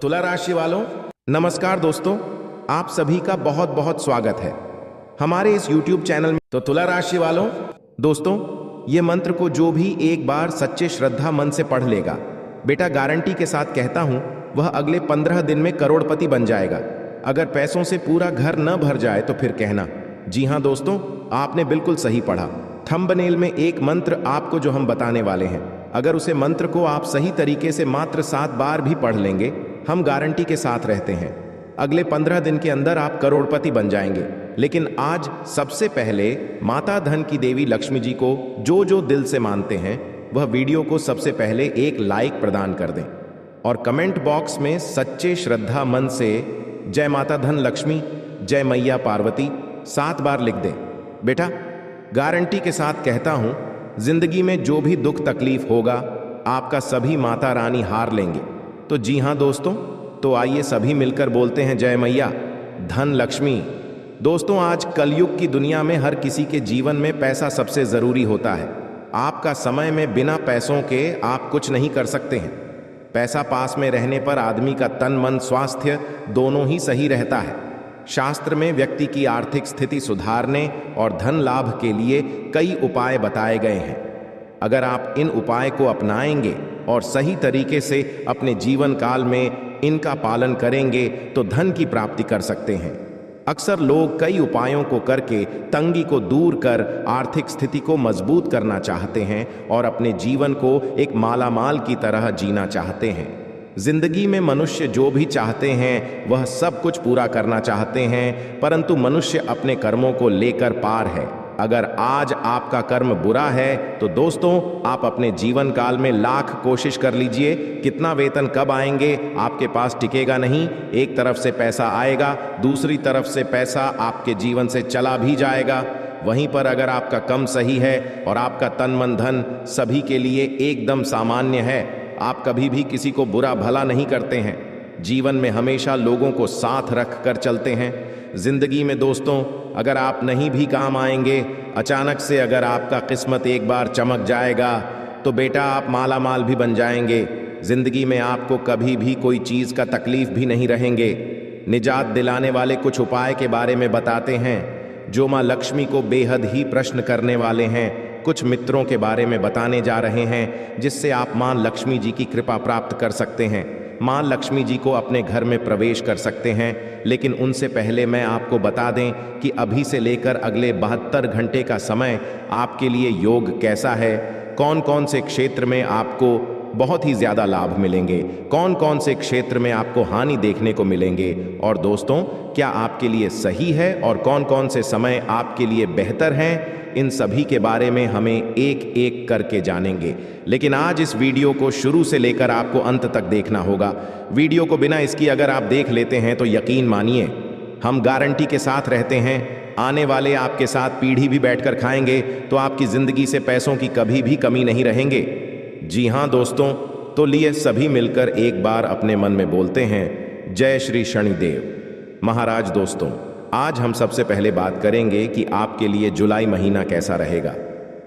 तुला राशि वालों, नमस्कार दोस्तों। आप सभी का बहुत बहुत स्वागत है हमारे इस YouTube चैनल में। तो तुला राशि वालों, दोस्तों, ये मंत्र को जो भी एक बार सच्चे श्रद्धा मन से पढ़ लेगा, बेटा गारंटी के साथ कहता हूं, वह अगले 15 दिन में करोड़पति बन जाएगा। अगर पैसों से पूरा घर न भर जाए तो फिर कहना। जी हां दोस्तों, आपने बिल्कुल सही पढ़ा। थंबनेल में एक मंत्र आपको जो हम बताने वाले हैं, अगर उसे मंत्र को आप सही तरीके से मात्र 7 बार भी पढ़ लेंगे, हम गारंटी के साथ रहते हैं अगले 15 दिन के अंदर आप करोड़पति बन जाएंगे। लेकिन आज सबसे पहले माता धन की देवी लक्ष्मी जी को जो जो दिल से मानते हैं, वह वीडियो को सबसे पहले एक लाइक प्रदान कर दें और कमेंट बॉक्स में सच्चे श्रद्धा मन से जय माता धन लक्ष्मी, जय मैया पार्वती 7 बार लिख दें। बेटा गारंटी के साथ कहता हूं, जिंदगी में जो भी दुख तकलीफ होगा, आपका सभी माता रानी हार लेंगे। तो जी हां दोस्तों, तो आइए सभी मिलकर बोलते हैं जय मैया धन लक्ष्मी। दोस्तों, आज कलयुग की दुनिया में हर किसी के जीवन में पैसा सबसे जरूरी होता है। आपका समय में बिना पैसों के आप कुछ नहीं कर सकते हैं। पैसा पास में रहने पर आदमी का तन मन स्वास्थ्य दोनों ही सही रहता है। शास्त्र में व्यक्ति की आर्थिक स्थिति सुधारने और धन लाभ के लिए कई उपाय बताए गए हैं। अगर आप इन उपाय को अपनाएंगे और सही तरीके से अपने जीवन काल में इनका पालन करेंगे तो धन की प्राप्ति कर सकते हैं। अक्सर लोग कई उपायों को करके तंगी को दूर कर आर्थिक स्थिति को मजबूत करना चाहते हैं और अपने जीवन को एक मालामाल की तरह जीना चाहते हैं। जिंदगी में मनुष्य जो भी चाहते हैं वह सब कुछ पूरा करना चाहते हैं, परंतु मनुष्य अपने कर्मों को लेकर पार है। अगर आज आपका कर्म बुरा है तो दोस्तों, आप अपने जीवन काल में लाख कोशिश कर लीजिए, कितना वेतन कब आएंगे आपके पास टिकेगा नहीं। एक तरफ से पैसा आएगा, दूसरी तरफ से पैसा आपके जीवन से चला भी जाएगा। वहीं पर अगर आपका कम सही है और आपका तन मन धन सभी के लिए एकदम सामान्य है, आप कभी भी किसी को बुरा भला नहीं करते हैं, जीवन में हमेशा लोगों को साथ रख कर चलते हैं। जिंदगी में दोस्तों, अगर आप नहीं भी काम आएंगे, अचानक से अगर आपका किस्मत एक बार चमक जाएगा तो बेटा आप माला माल भी बन जाएंगे। जिंदगी में आपको कभी भी कोई चीज़ का तकलीफ भी नहीं रहेंगे। निजात दिलाने वाले कुछ उपाय के बारे में बताते हैं जो माँ लक्ष्मी को बेहद ही प्रश्न करने वाले हैं। कुछ मित्रों के बारे में बताने जा रहे हैं जिससे आप माँ लक्ष्मी जी की कृपा प्राप्त कर सकते हैं, माँ लक्ष्मी जी को अपने घर में प्रवेश कर सकते हैं। लेकिन उनसे पहले मैं आपको बता दें कि अभी से लेकर अगले 72 घंटे का समय आपके लिए योग कैसा है, कौन कौन से क्षेत्र में आपको बहुत ही ज़्यादा लाभ मिलेंगे, कौन कौन से क्षेत्र में आपको हानि देखने को मिलेंगे, और दोस्तों क्या आपके लिए सही है और कौन कौन से समय आपके लिए बेहतर हैं, इन सभी के बारे में हमें एक एक करके जानेंगे। लेकिन आज इस वीडियो को शुरू से लेकर आपको अंत तक देखना होगा। वीडियो को बिना इसकी अगर आप देख लेते हैं तो यकीन मानिए, हम गारंटी के साथ रहते हैं, आने वाले आपके साथ पीढ़ी भी बैठकर खाएंगे तो आपकी ज़िंदगी से पैसों की कभी भी कमी नहीं रहेंगे। जी हाँ दोस्तों, तो लिए सभी मिलकर एक बार अपने मन में बोलते हैं जय श्री शनिदेव महाराज। दोस्तों, आज हम सबसे पहले बात करेंगे कि आपके लिए जुलाई महीना कैसा रहेगा।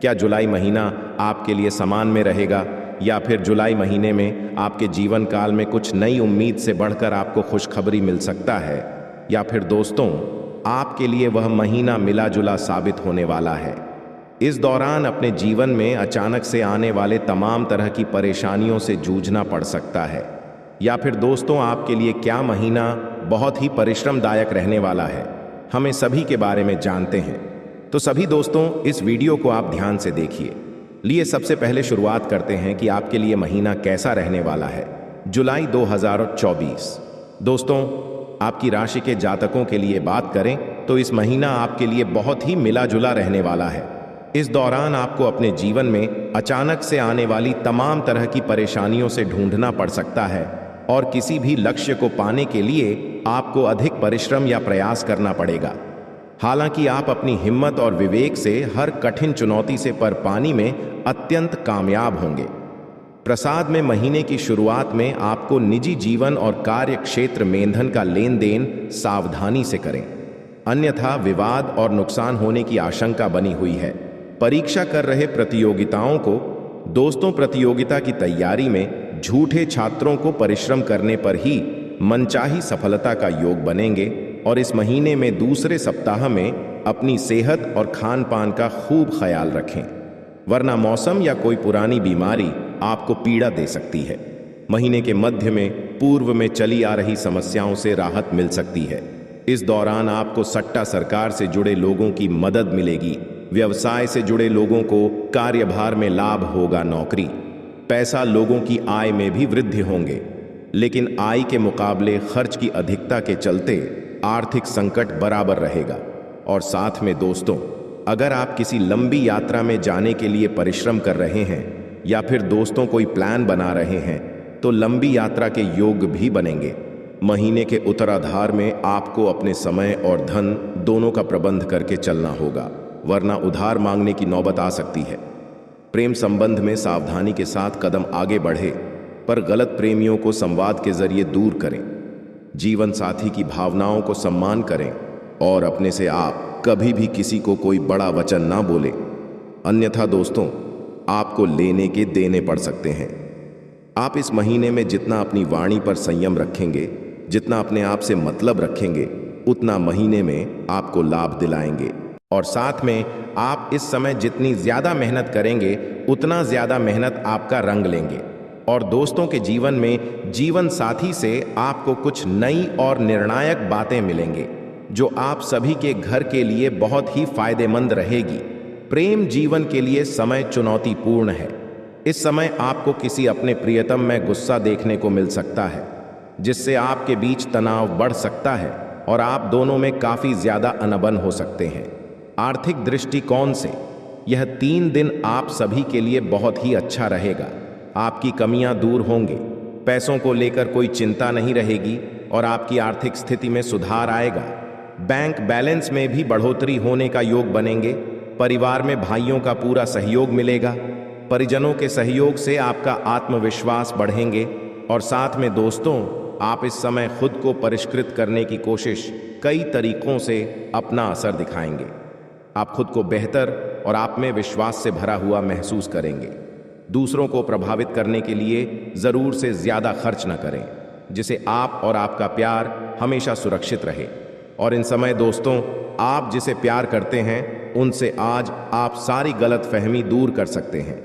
क्या जुलाई महीना आपके लिए समान में रहेगा या फिर जुलाई महीने में आपके जीवन काल में कुछ नई उम्मीद से बढ़कर आपको खुशखबरी मिल सकता है, या फिर दोस्तों आपके लिए वह महीना मिला जुला साबित होने वाला है। इस दौरान अपने जीवन में अचानक से आने वाले तमाम तरह की परेशानियों से जूझना पड़ सकता है, या फिर दोस्तों आपके लिए क्या महीना बहुत ही परिश्रमदायक रहने वाला है, हमें सभी के बारे में जानते हैं। तो सभी दोस्तों इस वीडियो को आप ध्यान से देखिए। लिए सबसे पहले शुरुआत करते हैं कि आपके लिए महीना कैसा रहने वाला है जुलाई 2024। दोस्तों, आपकी राशि के जातकों के लिए बात करें तो इस महीना आपके लिए बहुत ही मिला जुला रहने वाला है। इस दौरान आपको अपने जीवन में अचानक से आने वाली तमाम तरह की परेशानियों से ढूंढना पड़ सकता है और किसी भी लक्ष्य को पाने के लिए आपको अधिक परिश्रम या प्रयास करना पड़ेगा। हालांकि आप अपनी हिम्मत और विवेक से हर कठिन चुनौती से पर पाने में अत्यंत कामयाब होंगे। प्रसाद में महीने की शुरुआत में आपको निजी जीवन और कार्य क्षेत्र में ईंधन का लेन देन सावधानी से करें, अन्यथा विवाद और नुकसान होने की आशंका बनी हुई है। परीक्षा कर रहे प्रतियोगिताओं को दोस्तों, प्रतियोगिता की तैयारी में झूठे छात्रों को परिश्रम करने पर ही मनचाही सफलता का योग बनेंगे और इस महीने में दूसरे सप्ताह में अपनी सेहत और खान पान का खूब ख्याल रखें, वरना मौसम या कोई पुरानी बीमारी आपको पीड़ा दे सकती है। महीने के मध्य में पूर्व में चली आ रही समस्याओं से राहत मिल सकती है। इस दौरान आपको सट्टा सरकार से जुड़े लोगों की मदद मिलेगी। व्यवसाय से जुड़े लोगों को कार्यभार में लाभ होगा। नौकरी पैसा लोगों की आय में भी वृद्धि होंगे, लेकिन आय के मुकाबले खर्च की अधिकता के चलते आर्थिक संकट बराबर रहेगा। और साथ में दोस्तों, अगर आप किसी लंबी यात्रा में जाने के लिए परिश्रम कर रहे हैं या फिर दोस्तों कोई प्लान बना रहे हैं तो लंबी यात्रा के योग भी बनेंगे। महीने के उत्तरार्ध में आपको अपने समय और धन दोनों का प्रबंध करके चलना होगा, वरना उधार मांगने की नौबत आ सकती है। प्रेम संबंध में सावधानी के साथ कदम आगे बढ़े, पर गलत प्रेमियों को संवाद के जरिए दूर करें। जीवन साथी की भावनाओं को सम्मान करें और अपने से आप कभी भी किसी को कोई बड़ा वचन ना बोलें, अन्यथा दोस्तों आपको लेने के देने पड़ सकते हैं। आप इस महीने में जितना अपनी वाणी पर संयम रखेंगे, जितना अपने आप से मतलब रखेंगे, उतना महीने में आपको लाभ दिलाएंगे। और साथ में आप इस समय जितनी ज्यादा मेहनत करेंगे उतना ज्यादा मेहनत आपका रंग लेंगे। और दोस्तों के जीवन में जीवन साथी से आपको कुछ नई और निर्णायक बातें मिलेंगे जो आप सभी के घर के लिए बहुत ही फायदेमंद रहेगी। प्रेम जीवन के लिए समय चुनौतीपूर्ण है। इस समय आपको किसी अपने प्रियतम में गुस्सा देखने को मिल सकता है, जिससे आपके बीच तनाव बढ़ सकता है और आप दोनों में काफी ज्यादा अनबन हो सकते हैं। आर्थिक दृष्टिकोण से यह 3 दिन आप सभी के लिए बहुत ही अच्छा रहेगा। आपकी कमियां दूर होंगी, पैसों को लेकर कोई चिंता नहीं रहेगी और आपकी आर्थिक स्थिति में सुधार आएगा। बैंक बैलेंस में भी बढ़ोतरी होने का योग बनेंगे। परिवार में भाइयों का पूरा सहयोग मिलेगा। परिजनों के सहयोग से आपका आत्मविश्वास बढ़ेंगे। और साथ में दोस्तों, आप इस समय खुद को परिष्कृत करने की कोशिश कई तरीकों से अपना असर दिखाएंगे। आप खुद को बेहतर और आप में विश्वास से भरा हुआ महसूस करेंगे। दूसरों को प्रभावित करने के लिए जरूर से ज्यादा खर्च न करें, जिसे आप और आपका प्यार हमेशा सुरक्षित रहे। और इन समय दोस्तों, आप जिसे प्यार करते हैं उनसे आज आप सारी गलतफहमी दूर कर सकते हैं।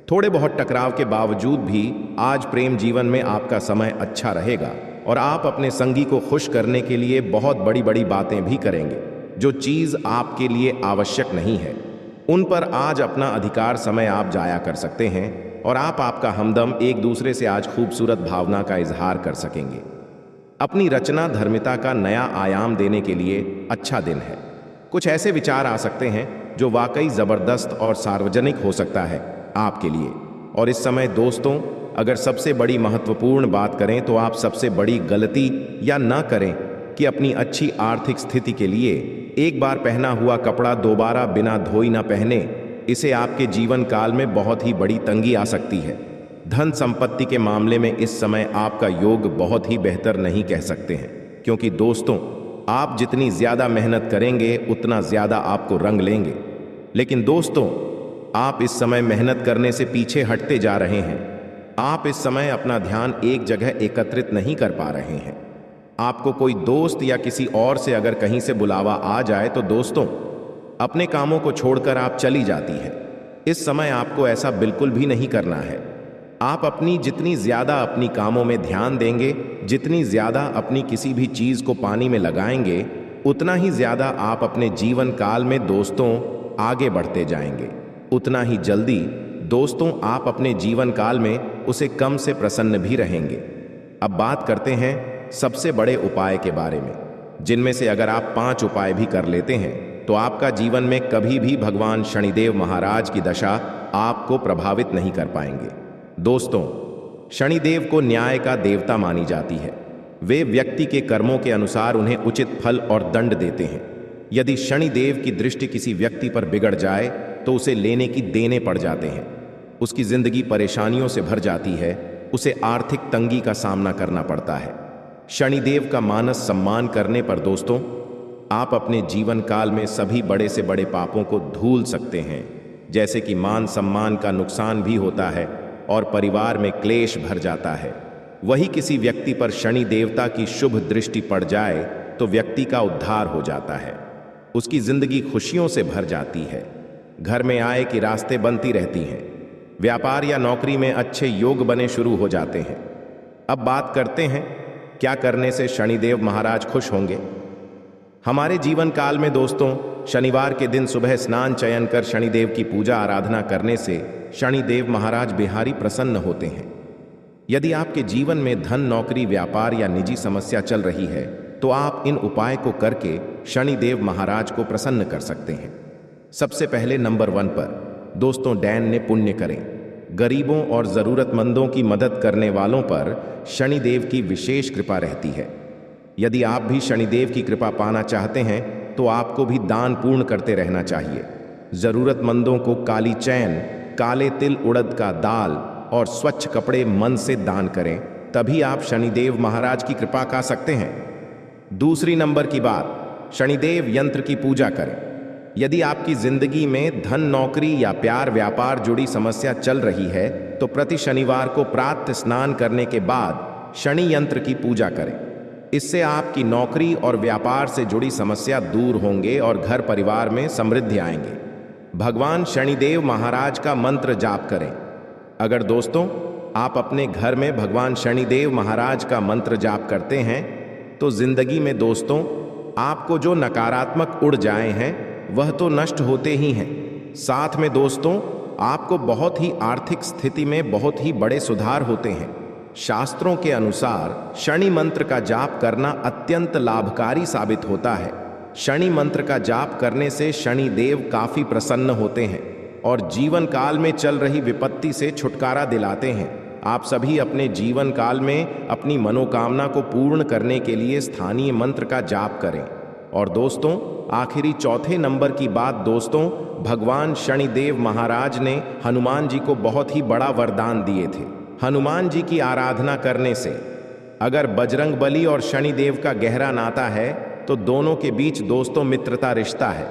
थोड़े बहुत टकराव के बावजूद भी आज प्रेम जीवन में आपका समय अच्छा रहेगा और आप अपने संगी को खुश करने के लिए बहुत बड़ी बड़ी बातें भी करेंगे। जो चीज आपके लिए आवश्यक नहीं है उन पर आज अपना अधिकार समय आप जाया कर सकते हैं और आप आपका हमदम एक दूसरे से आज खूबसूरत भावना का इजहार कर सकेंगे। अपनी रचना धर्मिता का नया आयाम देने के लिए अच्छा दिन है। कुछ ऐसे विचार आ सकते हैं जो वाकई जबरदस्त और सार्वजनिक हो सकता है आपके लिए। और इस समय दोस्तों, अगर सबसे बड़ी महत्वपूर्ण बात करें तो आप सबसे बड़ी गलती या ना करें कि अपनी अच्छी आर्थिक स्थिति के लिए एक बार पहना हुआ कपड़ा दोबारा बिना धोई ना पहने। इसे आपके जीवन काल में बहुत ही बड़ी तंगी आ सकती है। धन संपत्ति के मामले में इस समय आपका योग बहुत ही बेहतर नहीं कह सकते हैं, क्योंकि दोस्तों आप जितनी ज्यादा मेहनत करेंगे उतना ज्यादा आपको रंग लेंगे। लेकिन दोस्तों, आप इस समय मेहनत करने से पीछे हटते जा रहे हैं। आप इस समय अपना ध्यान एक जगह एकत्रित नहीं कर पा रहे हैं। आपको कोई दोस्त या किसी और से अगर कहीं से बुलावा आ जाए तो दोस्तों अपने कामों को छोड़कर आप चली जाती है। इस समय आपको ऐसा बिल्कुल भी नहीं करना है। आप अपनी जितनी ज्यादा अपनी कामों में ध्यान देंगे, जितनी ज्यादा अपनी किसी भी चीज को पानी में लगाएंगे, उतना ही ज्यादा आप अपने जीवन काल में दोस्तों आगे बढ़ते जाएंगे। उतना ही जल्दी दोस्तों आप अपने जीवन काल में उसे कम से प्रसन्न भी रहेंगे। अब बात करते हैं सबसे बड़े उपाय के बारे में, जिनमें से अगर आप 5 उपाय भी कर लेते हैं तो आपका जीवन में कभी भी भगवान शनिदेव महाराज की दशा आपको प्रभावित नहीं कर पाएंगे। दोस्तों, शनिदेव को न्याय का देवता मानी जाती है। वे व्यक्ति के कर्मों के अनुसार उन्हें उचित फल और दंड देते हैं। यदि शनिदेव की दृष्टि किसी व्यक्ति पर बिगड़ जाए तो उसे लेने की देने पड़ जाते हैं। उसकी जिंदगी परेशानियों से भर जाती है। उसे आर्थिक तंगी का सामना करना पड़ता है। शनिदेव का मानस सम्मान करने पर दोस्तों आप अपने जीवन काल में सभी बड़े से बड़े पापों को धूल सकते हैं, जैसे कि मान सम्मान का नुकसान भी होता है और परिवार में क्लेश भर जाता है। वही किसी व्यक्ति पर शनि देवता की शुभ दृष्टि पड़ जाए तो व्यक्ति का उद्धार हो जाता है, उसकी जिंदगी खुशियों से भर जाती है, घर में आय की रास्ते बनती रहती हैं, व्यापार या नौकरी में अच्छे योग बने शुरू हो जाते हैं। अब बात करते हैं क्या करने से शनिदेव महाराज खुश होंगे। हमारे जीवन काल में दोस्तों, शनिवार के दिन सुबह स्नान चयन कर शनिदेव की पूजा आराधना करने से शनिदेव महाराज बिहारी प्रसन्न होते हैं। यदि आपके जीवन में धन, नौकरी, व्यापार या निजी समस्या चल रही है तो आप इन उपाय को करके शनिदेव महाराज को प्रसन्न कर सकते हैं। सबसे पहले नंबर 1 पर दोस्तों, दैन्य पुण्य करें। गरीबों और जरूरतमंदों की मदद करने वालों पर शनिदेव की विशेष कृपा रहती है। यदि आप भी शनिदेव की कृपा पाना चाहते हैं तो आपको भी दान पूर्ण करते रहना चाहिए। जरूरतमंदों को काली चैन, काले तिल, उड़द का दाल और स्वच्छ कपड़े मन से दान करें, तभी आप शनिदेव महाराज की कृपा पा सकते हैं। दूसरी नंबर की बात, शनिदेव यंत्र की पूजा करें। यदि आपकी जिंदगी में धन, नौकरी या प्यार, व्यापार जुड़ी समस्या चल रही है तो प्रति शनिवार को प्रातः स्नान करने के बाद शनि यंत्र की पूजा करें। इससे आपकी नौकरी और व्यापार से जुड़ी समस्या दूर होंगे और घर परिवार में समृद्धि आएंगे। भगवान शनिदेव महाराज का मंत्र जाप करें। अगर दोस्तों आप अपने घर में भगवान शनिदेव महाराज का मंत्र जाप करते हैं तो जिंदगी में दोस्तों आपको जो नकारात्मक उड़ जाए हैं वह तो नष्ट होते ही हैं, साथ में दोस्तों आपको बहुत ही आर्थिक स्थिति में बहुत ही बड़े सुधार होते हैं। शास्त्रों के अनुसार शनि मंत्र का जाप करना अत्यंत लाभकारी साबित होता है। शनि मंत्र का जाप करने से शनि देव काफी प्रसन्न होते हैं और जीवन काल में चल रही विपत्ति से छुटकारा दिलाते हैं। आप सभी अपने जीवन काल में अपनी मनोकामना को पूर्ण करने के लिए स्थानीय मंत्र का जाप करें। और दोस्तों आखिरी चौथे नंबर की बात दोस्तों, भगवान शनिदेव महाराज ने हनुमान जी को बहुत ही बड़ा वरदान दिए थे। हनुमान जी की आराधना करने से अगर बजरंगबली और शनिदेव का गहरा नाता है तो दोनों के बीच दोस्तों मित्रता रिश्ता है।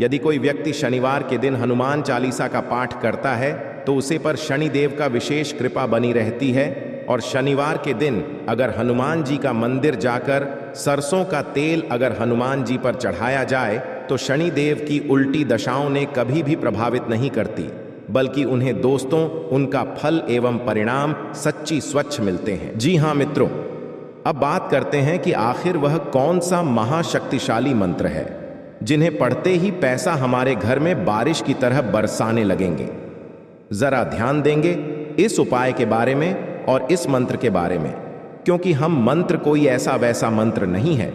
यदि कोई व्यक्ति शनिवार के दिन हनुमान चालीसा का पाठ करता है तो उसे पर शनिदेव का विशेष कृपा बनी रहती है। और शनिवार के दिन अगर हनुमान जी का मंदिर जाकर सरसों का तेल अगर हनुमान जी पर चढ़ाया जाए तो शनिदेव की उल्टी दशाओं ने कभी भी प्रभावित नहीं करती, बल्कि उन्हें दोस्तों उनका फल एवं परिणाम सच्ची स्वच्छ मिलते हैं। जी हाँ मित्रों, अब बात करते हैं कि आखिर वह कौन सा महाशक्तिशाली मंत्र है जिन्हें पढ़ते ही पैसा हमारे घर में बारिश की तरह बरसाने लगेंगे। जरा ध्यान देंगे इस उपाय के बारे में और इस मंत्र के बारे में, क्योंकि हम मंत्र कोई ऐसा वैसा मंत्र नहीं है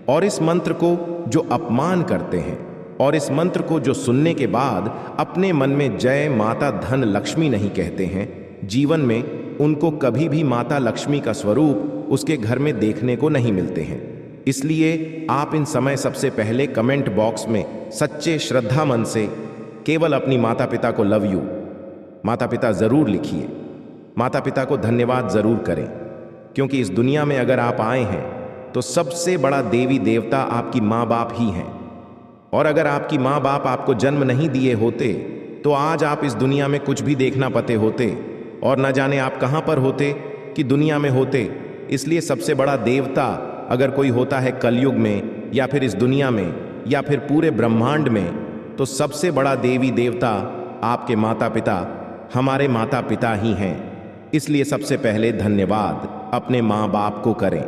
और इस मंत्र को जो अपमान करते हैं और इस मंत्र को जो सुनने के बाद अपने मन में जय माता धन लक्ष्मी नहीं कहते हैं, जीवन में उनको कभी भी माता लक्ष्मी का स्वरूप उसके घर में देखने को नहीं मिलते हैं। इसलिए आप इन समय सबसे पहले कमेंट बॉक्स में सच्चे श्रद्धा मन से केवल अपनी माता पिता को लव यू माता पिता जरूर लिखिए। माता पिता को धन्यवाद जरूर करें, क्योंकि इस दुनिया में अगर आप आए हैं तो सबसे बड़ा देवी देवता आपकी माँ बाप ही हैं। और अगर आपकी माँ बाप आपको जन्म नहीं दिए होते तो आज आप इस दुनिया में कुछ भी देखना पाते होते और न जाने आप कहाँ पर होते कि दुनिया में होते। इसलिए सबसे बड़ा देवता अगर कोई होता है कलयुग में या फिर इस दुनिया में या फिर पूरे ब्रह्मांड में, तो सबसे बड़ा देवी देवता आपके माता पिता, हमारे माता पिता ही हैं। इसलिए सबसे पहले धन्यवाद अपने माँ बाप को करें।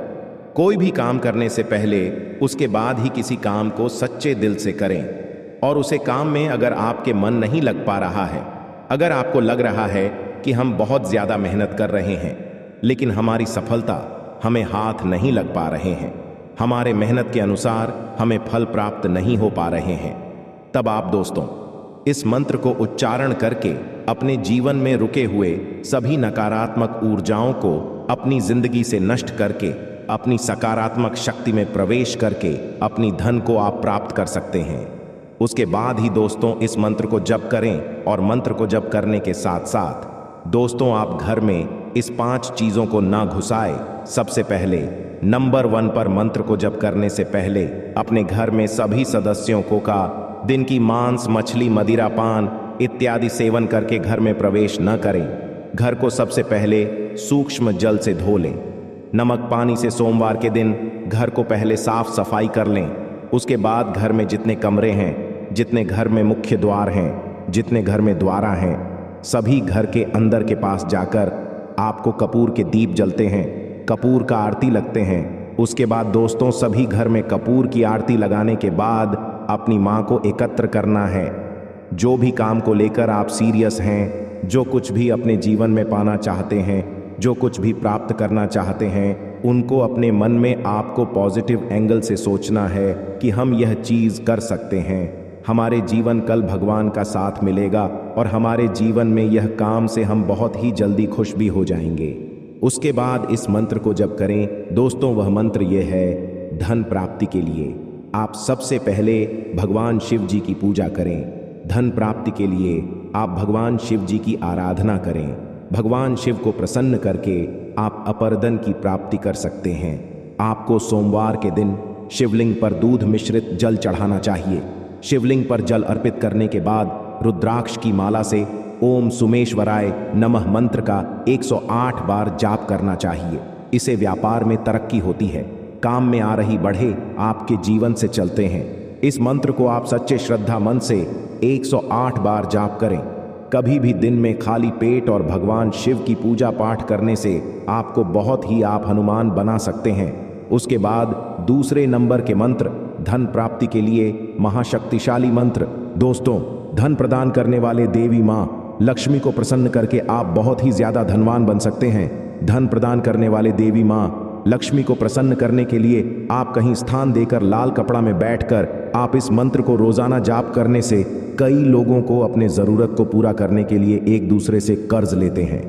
कोई भी काम करने से पहले उसके बाद ही किसी काम को सच्चे दिल से करें। और उसे काम में अगर आपके मन नहीं लग पा रहा है, अगर आपको लग रहा है कि हम बहुत ज़्यादा मेहनत कर रहे हैं लेकिन हमारी सफलता हमें हाथ नहीं लग पा रहे हैं, हमारे मेहनत के अनुसार हमें फल प्राप्त नहीं हो पा रहे हैं, तब आप दोस्तों इस मंत्र को उच्चारण करके अपने जीवन में रुके हुए सभी नकारात्मक ऊर्जाओं को अपनी जिंदगी से नष्ट करके अपनी सकारात्मक शक्ति में प्रवेश करके अपनी धन को आप प्राप्त कर सकते हैं। उसके बाद ही दोस्तों इस मंत्र को जप करें और मंत्र को जप करने के साथ साथ दोस्तों आप घर में इस 5 चीज़ों को ना घुसाए। सबसे पहले नंबर 1 पर मंत्र को जप करने से पहले अपने घर में सभी सदस्यों को का दिन की मांस, मछली, मदिरा पान इत्यादि सेवन करके घर में प्रवेश न करें। घर को सबसे पहले सूक्ष्म जल से धो लें। नमक पानी से सोमवार के दिन घर को पहले साफ सफाई कर लें। उसके बाद घर में जितने कमरे हैं, जितने घर में मुख्य द्वार हैं, जितने घर में द्वारा हैं, सभी घर के अंदर के पास जाकर आपको कपूर के दीप जलते हैं, कपूर का आरती लगते हैं। उसके बाद दोस्तों, सभी घर में कपूर की आरती लगाने के बाद अपनी माँ को एकत्र करना है। जो भी काम को लेकर आप सीरियस हैं, जो कुछ भी अपने जीवन में पाना चाहते हैं, जो कुछ भी प्राप्त करना चाहते हैं, उनको अपने मन में आपको पॉजिटिव एंगल से सोचना है कि हम यह चीज़ कर सकते हैं। हमारे जीवन कल भगवान का साथ मिलेगा और हमारे जीवन में यह काम से हम बहुत ही जल्दी खुश भी हो जाएंगे। उसके बाद इस मंत्र को जब करें दोस्तों, वह मंत्र ये है धन प्राप्ति के लिए। आप सबसे पहले भगवान शिव जी की पूजा करें। धन प्राप्ति के लिए आप भगवान शिव जी की आराधना करें। भगवान शिव को प्रसन्न करके आप अपर धन की प्राप्ति कर सकते हैं। आपको सोमवार के दिन शिवलिंग पर दूध मिश्रित जल चढ़ाना चाहिए। शिवलिंग पर जल अर्पित करने के बाद रुद्राक्ष की माला से ओम सुमेश्वराय नमः मंत्र का 108 बार जाप करना चाहिए। इसे व्यापार में तरक्की होती है, काम में आ रही बढ़े आपके जीवन से चलते हैं। इस मंत्र को आप सच्चे श्रद्धा मन से 108 बार जाप करें। कभी भी दिन में खाली पेट और भगवान शिव की पूजा पाठ करने से आपको बहुत ही आप हनुमान बना सकते हैं। उसके बाद दूसरे नंबर के मंत्र धन प्राप्ति के लिए महाशक्तिशाली मंत्र। दोस्तों, धन प्रदान करने वाले देवी माँ लक्ष्मी को प्रसन्न करके आप बहुत ही ज्यादा धनवान बन सकते हैं। धन प्रदान करने वाले देवी माँ लक्ष्मी को प्रसन्न करने के लिए आप कहीं स्थान देकर लाल कपड़ा में बैठकर आप इस मंत्र को रोजाना जाप करने से कई लोगों को अपने ज़रूरत को पूरा करने के लिए एक दूसरे से कर्ज लेते हैं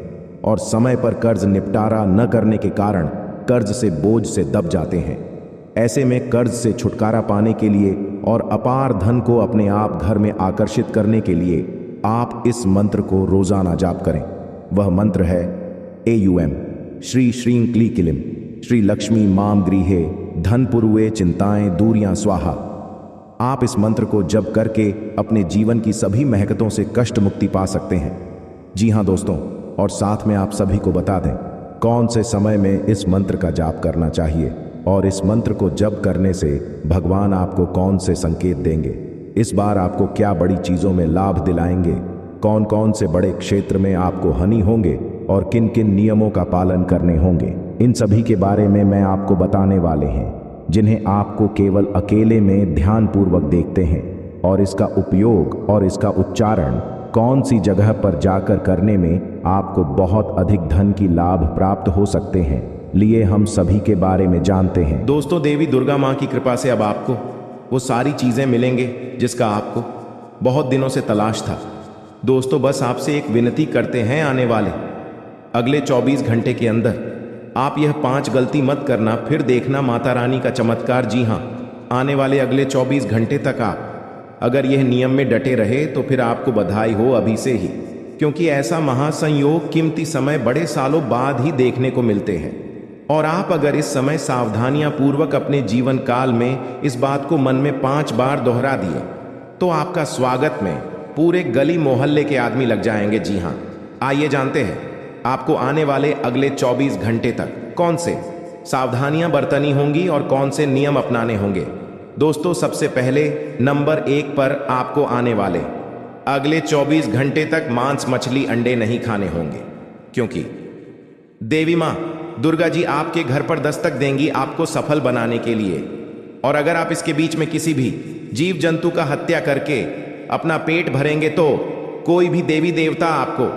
और समय पर कर्ज निपटारा न करने के कारण कर्ज से बोझ से दब जाते हैं। ऐसे में कर्ज से छुटकारा पाने के लिए और अपार धन को अपने आप घर में आकर्षित करने के लिए आप इस मंत्र को रोजाना जाप करें। वह मंत्र है AUM श्री श्रीं क्ली किलिम श्री लक्ष्मी माम गृहे धन पुरुए चिंताएं दूरियां स्वाहा। आप इस मंत्र को जप करके अपने जीवन की सभी महकतों से कष्ट मुक्ति पा सकते हैं। जी हाँ दोस्तों, और साथ में आप सभी को बता दें कौन से समय में इस मंत्र का जाप करना चाहिए और इस मंत्र को जप करने से भगवान आपको कौन से संकेत देंगे, इस बार आपको क्या बड़ी चीज़ों में लाभ दिलाएंगे, कौन कौन से बड़े क्षेत्र में आपको हानि होंगे और किन किन नियमों का पालन करने होंगे, इन सभी के बारे में मैं आपको बताने वाले हैं, जिन्हें आपको केवल अकेले में ध्यानपूर्वक देखते हैं और इसका उपयोग और इसका उच्चारण कौन सी जगह पर जाकर करने में आपको बहुत अधिक धन की लाभ प्राप्त हो सकते हैं, लिए हम सभी के बारे में जानते हैं। दोस्तों, देवी दुर्गा माँ की कृपा से अब आपको वो सारी चीज़ें मिलेंगे जिसका आपको बहुत दिनों से तलाश था। दोस्तों, बस आपसे एक विनती करते हैं, आने वाले अगले 24 घंटे के अंदर आप यह 5 गलती मत करना, फिर देखना माता रानी का चमत्कार। जी हाँ, आने वाले अगले 24 घंटे तक आप अगर यह नियम में डटे रहे तो फिर आपको बधाई हो अभी से ही, क्योंकि ऐसा महासंयोग कीमती समय बड़े सालों बाद ही देखने को मिलते हैं। और आप अगर इस समय सावधानियां पूर्वक अपने जीवन काल में इस बात को मन में 5 बार दोहरा दिए तो आपका स्वागत में पूरे गली मोहल्ले के आदमी लग जाएंगे। जी हाँ, आइए जानते हैं आपको आने वाले अगले 24 घंटे तक कौन से सावधानियां बरतनी होंगी और कौन से नियम अपनाने होंगे। दोस्तों, सबसे पहले नंबर 1 पर आपको आने वाले अगले 24 घंटे तक मांस मछली अंडे नहीं खाने होंगे, क्योंकि देवी माँ दुर्गा जी आपके घर पर दस्तक देंगी आपको सफल बनाने के लिए। और अगर आप इसके बीच में किसी भी जीव जंतु का हत्या करके अपना पेट भरेंगे तो कोई भी देवी देवता आपको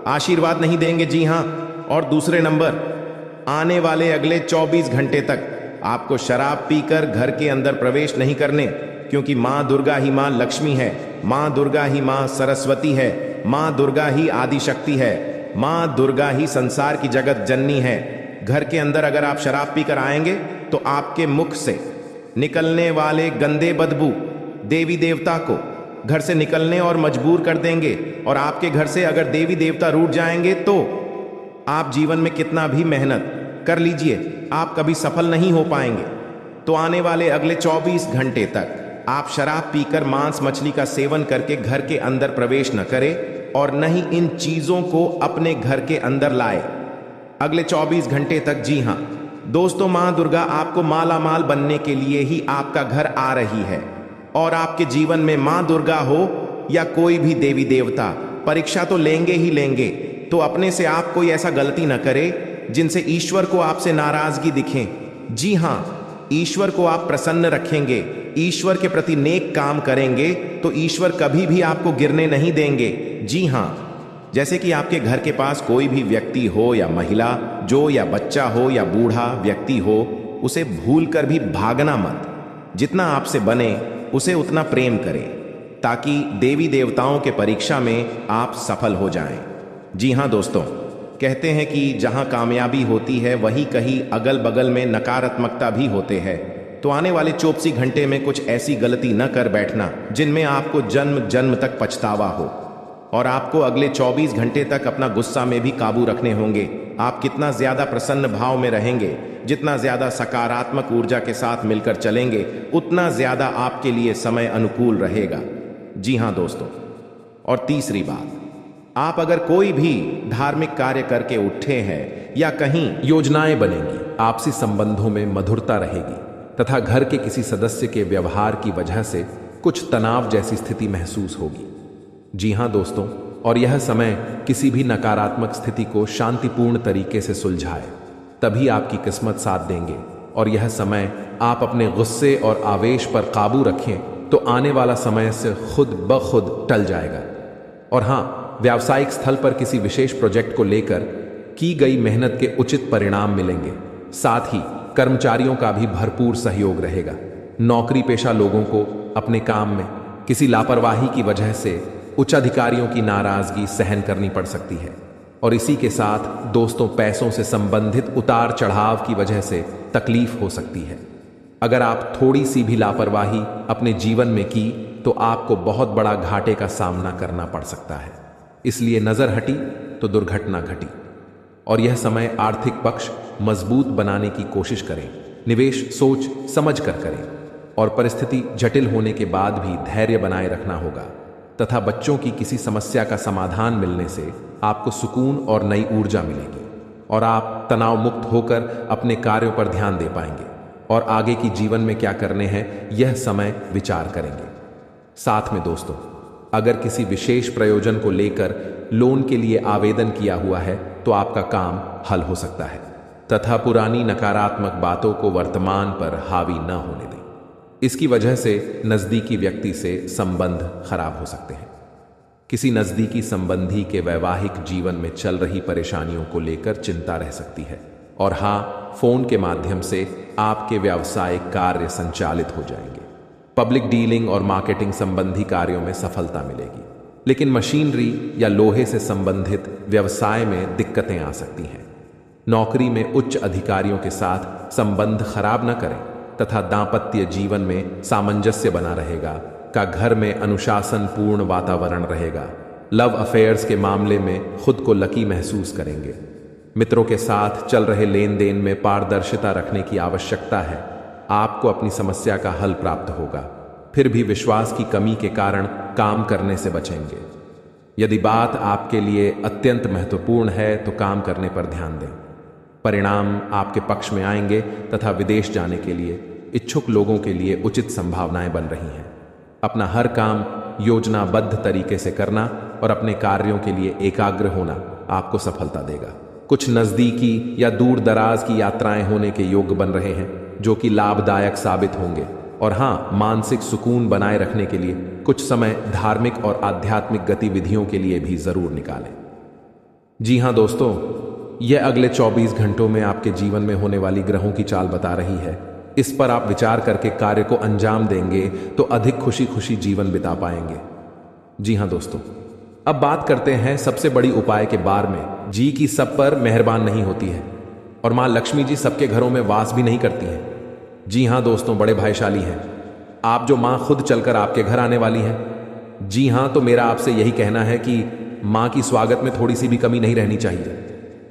आशीर्वाद नहीं देंगे। जी हाँ, और दूसरे नंबर, आने वाले अगले 24 घंटे तक आपको शराब पीकर घर के अंदर प्रवेश नहीं करने, क्योंकि माँ दुर्गा ही माँ लक्ष्मी है, माँ दुर्गा ही माँ सरस्वती है, माँ दुर्गा ही आदिशक्ति है, माँ दुर्गा ही संसार की जगत जननी है। घर के अंदर अगर आप शराब पीकर आएंगे तो आपके मुख से निकलने वाले गंदे बदबू देवी देवता को घर से निकलने और मजबूर कर देंगे, और आपके घर से अगर देवी देवता रूठ जाएंगे तो आप जीवन में कितना भी मेहनत कर लीजिए आप कभी सफल नहीं हो पाएंगे। तो आने वाले अगले 24 घंटे तक आप शराब पीकर मांस मछली का सेवन करके घर के अंदर प्रवेश न करें और न ही इन चीजों को अपने घर के अंदर लाए अगले 24 घंटे तक। जी हां दोस्तों, मां दुर्गा आपको माला माल बनने के लिए ही आपका घर आ रही है। और आपके जीवन में मां दुर्गा हो या कोई भी देवी देवता, परीक्षा तो लेंगे ही लेंगे। तो अपने से आप कोई ऐसा गलती न करे जिनसे ईश्वर को आपसे नाराजगी दिखे। जी हां, ईश्वर को आप प्रसन्न रखेंगे, ईश्वर के प्रति नेक काम करेंगे तो ईश्वर कभी भी आपको गिरने नहीं देंगे। जी हां, जैसे कि आपके घर के पास कोई भी व्यक्ति हो या महिला, जो या बच्चा हो या बूढ़ा व्यक्ति हो, उसे भूलकर भी भागना मत। जितना आपसे बने उसे उतना प्रेम करें ताकि देवी देवताओं के परीक्षा में आप सफल हो जाएं। जी हां दोस्तों, कहते हैं कि जहां कामयाबी होती है वहीं कहीं अगल बगल में नकारात्मकता भी होते हैं। तो आने वाले 24 घंटे में कुछ ऐसी गलती न कर बैठना जिनमें आपको जन्म जन्म तक पछतावा हो। और आपको अगले 24 घंटे तक अपना गुस्सा में भी काबू रखने होंगे। आप कितना ज्यादा प्रसन्न भाव में रहेंगे, जितना ज्यादा सकारात्मक ऊर्जा के साथ मिलकर चलेंगे, उतना ज्यादा आपके लिए समय अनुकूल रहेगा। जी हां दोस्तों, और तीसरी बात, आप अगर कोई भी धार्मिक कार्य करके उठे हैं या कहीं योजनाएं बनेंगी, आपसी संबंधों में मधुरता रहेगी तथा घर के किसी सदस्य के व्यवहार की वजह से कुछ तनाव जैसी स्थिति महसूस होगी। जी हां दोस्तों, और यह समय किसी भी नकारात्मक स्थिति को शांतिपूर्ण तरीके से सुलझाए, तभी आपकी किस्मत साथ देंगे। और यह समय आप अपने गुस्से और आवेश पर काबू रखें तो आने वाला समय से खुद ब खुद टल जाएगा। और हां, व्यावसायिक स्थल पर किसी विशेष प्रोजेक्ट को लेकर की गई मेहनत के उचित परिणाम मिलेंगे। साथ ही कर्मचारियों का भी भरपूर सहयोग रहेगा। नौकरी पेशा लोगों को अपने काम में किसी लापरवाही की वजह से उच्च अधिकारियों की नाराजगी सहन करनी पड़ सकती है। और इसी के साथ दोस्तों, पैसों से संबंधित उतार चढ़ाव की वजह से तकलीफ हो सकती है। अगर आप थोड़ी सी भी लापरवाही अपने जीवन में की तो आपको बहुत बड़ा घाटे का सामना करना पड़ सकता है। इसलिए नजर हटी तो दुर्घटना घटी। और यह समय आर्थिक पक्ष मजबूत बनाने की कोशिश करें। निवेश सोच समझ कर करें और परिस्थिति जटिल होने के बाद भी धैर्य बनाए रखना होगा। तथा बच्चों की किसी समस्या का समाधान मिलने से आपको सुकून और नई ऊर्जा मिलेगी और आप तनाव मुक्त होकर अपने कार्यों पर ध्यान दे पाएंगे और आगे की जीवन में क्या करने हैं यह समय विचार करेंगे। साथ में दोस्तों, अगर किसी विशेष प्रयोजन को लेकर लोन के लिए आवेदन किया हुआ है तो आपका काम हल हो सकता है तथा पुरानी नकारात्मक बातों को वर्तमान पर हावी न होने दें। इसकी वजह से नजदीकी व्यक्ति से संबंध खराब हो सकते हैं। किसी नजदीकी संबंधी के वैवाहिक जीवन में चल रही परेशानियों को लेकर चिंता रह सकती है। और हां, फोन के माध्यम से आपके व्यावसायिक कार्य संचालित हो जाएंगे। पब्लिक डीलिंग और मार्केटिंग संबंधी कार्यों में सफलता मिलेगी, लेकिन मशीनरी या लोहे से संबंधित व्यवसाय में दिक्कतें आ सकती हैं। नौकरी में उच्च अधिकारियों के साथ संबंध खराब न करें तथा दांपत्य जीवन में सामंजस्य बना रहेगा। का घर में अनुशासन पूर्ण वातावरण रहेगा। लव अफेयर्स के मामले में खुद को लकी महसूस करेंगे। मित्रों के साथ चल रहे लेन देन में पारदर्शिता रखने की आवश्यकता है। आपको अपनी समस्या का हल प्राप्त होगा, फिर भी विश्वास की कमी के कारण काम करने से बचेंगे। यदि बात आपके लिए अत्यंत महत्वपूर्ण है तो काम करने पर ध्यान दें। परिणाम आपके पक्ष में आएंगे तथा विदेश जाने के लिए इच्छुक लोगों के लिए उचित संभावनाएं बन रही हैं। अपना हर काम योजनाबद्ध तरीके से करना और अपने कार्यों के लिए एकाग्र होना आपको सफलता देगा। कुछ नजदीकी या दूर दराज की यात्राएं होने के योग बन रहे हैं जो कि लाभदायक साबित होंगे। और हाँ, मानसिक सुकून बनाए रखने के लिए कुछ समय धार्मिक और आध्यात्मिक गतिविधियों के लिए भी जरूर निकालें। जी हाँ दोस्तों, यह अगले 24 घंटों में आपके जीवन में होने वाली ग्रहों की चाल बता रही है। इस पर आप विचार करके कार्य को अंजाम देंगे तो अधिक खुशी खुशी जीवन बिता पाएंगे। जी हाँ दोस्तों, अब बात करते हैं सबसे बड़ी उपाय के बारे में। जी की सब पर मेहरबान नहीं होती है और मां लक्ष्मी जी सबके घरों में वास भी नहीं करती हैं। जी हाँ दोस्तों, बड़े भाग्यशाली हैं आप जो मां खुद चलकर आपके घर आने वाली हैं। जी हाँ, तो मेरा आपसे यही कहना है कि मां की स्वागत में थोड़ी सी भी कमी नहीं रहनी चाहिए।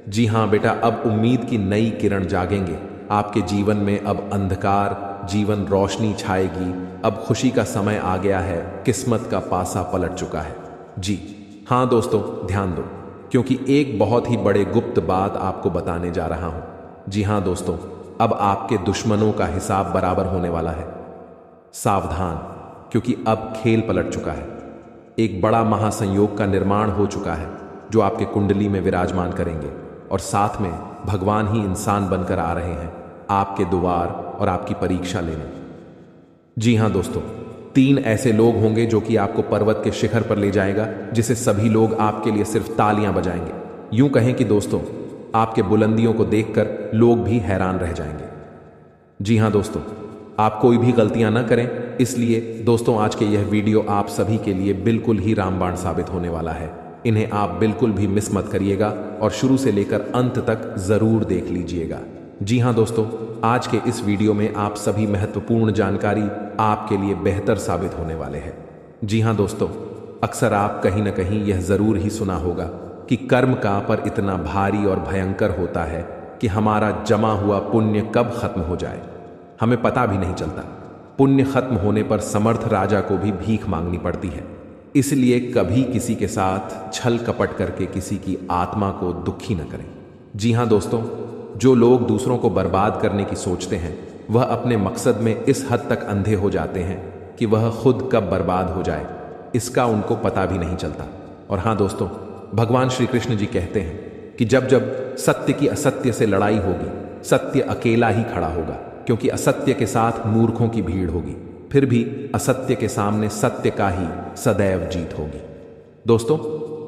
जी हाँ बेटा, अब उम्मीद की नई किरण जागेंगे आपके जीवन में। अब अंधकार जीवन रोशनी छाएगी। अब खुशी का समय आ गया है। किस्मत का पासा पलट चुका है। जी हाँ दोस्तों, ध्यान दो, क्योंकि एक बहुत ही बड़े गुप्त बात आपको बताने जा रहा हूं। जी हाँ दोस्तों, अब आपके दुश्मनों का हिसाब बराबर होने वाला है। सावधान, क्योंकि अब खेल पलट चुका है। एक बड़ा महासंयोग का निर्माण हो चुका है जो आपके कुंडली में विराजमान करेंगे, और साथ में भगवान ही इंसान बनकर आ रहे हैं आपके द्वार और आपकी परीक्षा लेने। जी हाँ दोस्तों, 3 ऐसे लोग होंगे जो कि आपको पर्वत के शिखर पर ले जाएगा, जिसे सभी लोग आपके लिए सिर्फ तालियां बजाएंगे। यूं कहें कि दोस्तों, आपके बुलंदियों को देखकर लोग भी हैरान रह जाएंगे। जी हाँ दोस्तों, आप कोई भी गलतियां ना करें, इसलिए दोस्तों आज के यह वीडियो आप सभी के लिए बिल्कुल ही रामबाण साबित होने वाला है। इन्हें आप बिल्कुल भी मिस मत करिएगा और शुरू से लेकर अंत तक जरूर देख लीजिएगा। जी हाँ दोस्तों, आज के इस वीडियो में आप सभी महत्वपूर्ण जानकारी आपके लिए बेहतर साबित होने वाले हैं। जी हाँ दोस्तों, अक्सर आप कहीं ना कहीं यह जरूर ही सुना होगा कि कर्म का पर इतना भारी और भयंकर होता है कि हमारा जमा हुआ पुण्य कब खत्म हो जाए हमें पता भी नहीं चलता। पुण्य खत्म होने पर समर्थ राजा को भी भीख मांगनी पड़ती है। इसलिए कभी किसी के साथ छल कपट करके किसी की आत्मा को दुखी न करें। जी हाँ दोस्तों, जो लोग दूसरों को बर्बाद करने की सोचते हैं वह अपने मकसद में इस हद तक अंधे हो जाते हैं कि वह खुद कब बर्बाद हो जाए इसका उनको पता भी नहीं चलता। और हाँ दोस्तों, भगवान श्री कृष्ण जी कहते हैं कि जब जब सत्य की असत्य से लड़ाई होगी, सत्य अकेला ही खड़ा होगा, क्योंकि असत्य के साथ मूर्खों की भीड़ होगी, फिर भी असत्य के सामने सत्य का ही सदैव जीत होगी। दोस्तों,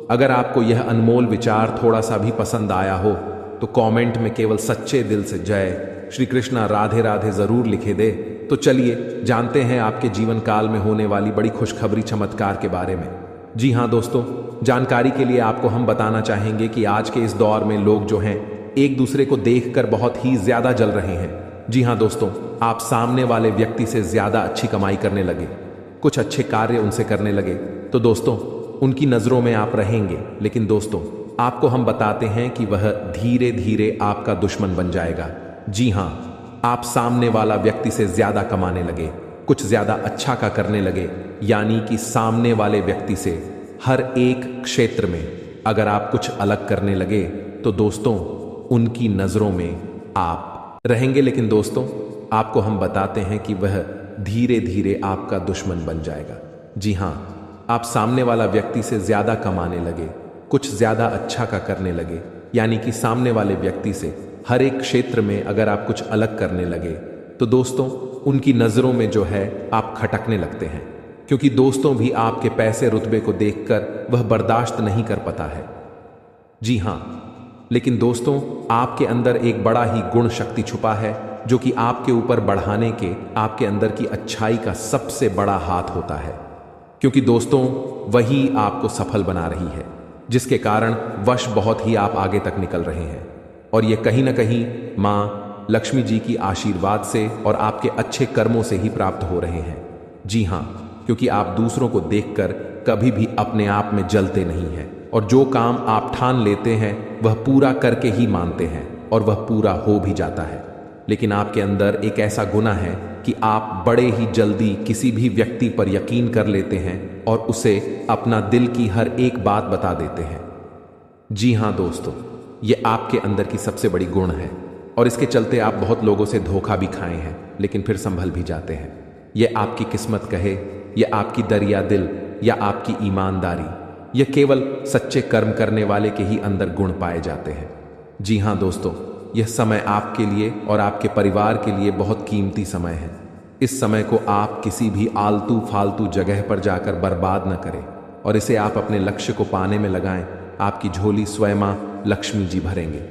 अगर आपको यह अनमोल विचार थोड़ा सा भी पसंद आया हो तो कमेंट में केवल सच्चे दिल से जय श्री कृष्णा राधे राधे जरूर लिखे दे। तो चलिए जानते हैं आपके जीवन काल में होने वाली बड़ी खुशखबरी चमत्कार के बारे में। जी हाँ दोस्तों, जानकारी के लिए आपको हम बताना चाहेंगे कि आज के इस दौर में लोग जो हैं एक दूसरे को देखकर बहुत ही ज्यादा जल रहे हैं। जी हाँ दोस्तों, आप सामने वाले व्यक्ति से ज्यादा अच्छी कमाई करने लगे, कुछ अच्छे कार्य उनसे करने लगे, तो दोस्तों उनकी नजरों में आप रहेंगे। लेकिन दोस्तों, आपको हम बताते हैं कि वह धीरे धीरे आपका दुश्मन बन जाएगा। जी हाँ, आप सामने वाला व्यक्ति से ज्यादा कमाने लगे, कुछ ज्यादा अच्छा का करने लगे, यानी कि सामने वाले व्यक्ति से हर एक क्षेत्र में अगर आप कुछ अलग करने लगे तो दोस्तों उनकी नजरों में आप रहेंगे। लेकिन दोस्तों, आपको हम बताते हैं कि वह धीरे धीरे आपका दुश्मन बन जाएगा। जी हाँ, आप सामने वाला व्यक्ति से ज्यादा कमाने लगे, कुछ ज्यादा अच्छा का करने लगे, यानी कि सामने वाले व्यक्ति से हर एक क्षेत्र में अगर आप कुछ अलग करने लगे तो दोस्तों उनकी नजरों में जो है आप खटकने लगते हैं, क्योंकि दोस्तों भी आपके पैसे रुतबे को देखकर वह बर्दाश्त नहीं कर पाता है। जी हाँ, लेकिन दोस्तों आपके अंदर एक बड़ा ही गुण शक्ति छुपा है जो कि आपके ऊपर बढ़ाने के आपके अंदर की अच्छाई का सबसे बड़ा हाथ होता है, क्योंकि दोस्तों वही आपको सफल बना रही है, जिसके कारण वश बहुत ही आप आगे तक निकल रहे हैं। और ये कहीं ना कहीं माँ लक्ष्मी जी की आशीर्वाद से और आपके अच्छे कर्मों से ही प्राप्त हो रहे हैं। जी हाँ, क्योंकि आप दूसरों को देखकर कभी भी अपने आप में जलते नहीं हैं, और जो काम आप ठान लेते हैं वह पूरा करके ही मानते हैं, और वह पूरा हो भी जाता है। लेकिन आपके अंदर एक ऐसा गुना है कि आप बड़े ही जल्दी किसी भी व्यक्ति पर यकीन कर लेते हैं और उसे अपना दिल की हर एक बात बता देते हैं। जी हाँ दोस्तों, ये आपके अंदर की सबसे बड़ी गुण है, और इसके चलते आप बहुत लोगों से धोखा भी खाए हैं, लेकिन फिर संभल भी जाते हैं। ये आपकी किस्मत कहे, यह आपकी दरिया दिल, या आपकी ईमानदारी, यह केवल सच्चे कर्म करने वाले के ही अंदर गुण पाए जाते हैं। जी हाँ दोस्तों, यह समय आपके लिए और आपके परिवार के लिए बहुत कीमती समय है। इस समय को आप किसी भी आलतू फालतू जगह पर जाकर बर्बाद न करें, और इसे आप अपने लक्ष्य को पाने में लगाएं। आपकी झोली स्वयं माँ लक्ष्मी जी भरेंगे।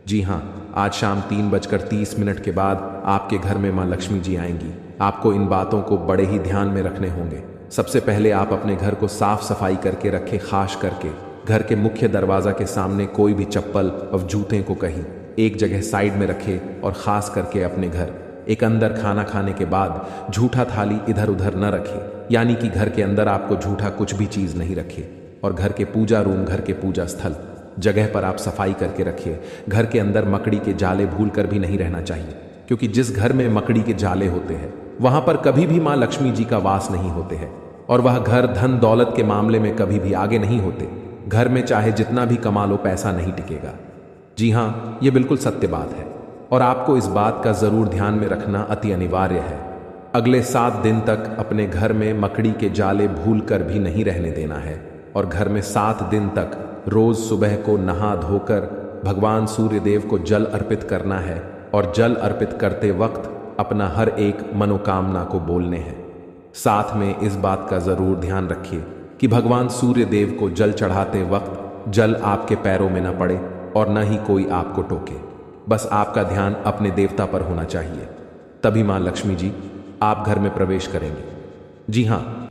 जी हाँ, आज शाम 3:30 के बाद आपके घर में माँ लक्ष्मी जी आएंगी। आपको इन बातों को बड़े ही ध्यान में रखने होंगे। सबसे पहले आप अपने घर को साफ सफाई करके रखें, खास करके घर के मुख्य दरवाजा के सामने कोई भी चप्पल और जूते को कहीं एक जगह साइड में रखें, और खास करके अपने घर एक अंदर खाना खाने के बाद झूठा थाली इधर उधर न रखें, यानी कि घर के अंदर आपको झूठा कुछ भी चीज नहीं रखे। और घर के पूजा रूम, घर के पूजा स्थल जगह पर आप सफाई करके रखिए। घर के अंदर मकड़ी के जाले भूल कर भी नहीं रहना चाहिए, क्योंकि जिस घर में मकड़ी के जाले होते हैं वहां पर कभी भी माँ लक्ष्मी जी का वास नहीं होते हैं, और वह घर धन दौलत के मामले में कभी भी आगे नहीं होते। घर में चाहे जितना भी कमा लो पैसा नहीं टिकेगा। जी हाँ, ये बिल्कुल सत्य बात है और आपको इस बात का जरूर ध्यान में रखना अति अनिवार्य है। अगले 7 दिन तक अपने घर में मकड़ी के जाले भूल कर भी नहीं रहने देना है और घर में 7 दिन तक रोज सुबह को नहा धोकर भगवान सूर्य देव को जल अर्पित करना है और जल अर्पित करते वक्त अपना हर एक मनोकामना को बोलने हैं। साथ में इस बात का जरूर ध्यान रखिए कि भगवान सूर्य देव को जल चढ़ाते वक्त जल आपके पैरों में न पड़े और न ही कोई आपको टोके। बस आपका ध्यान अपने देवता पर होना चाहिए, तभी मां लक्ष्मी जी आप घर में प्रवेश करेंगे। जी हाँ,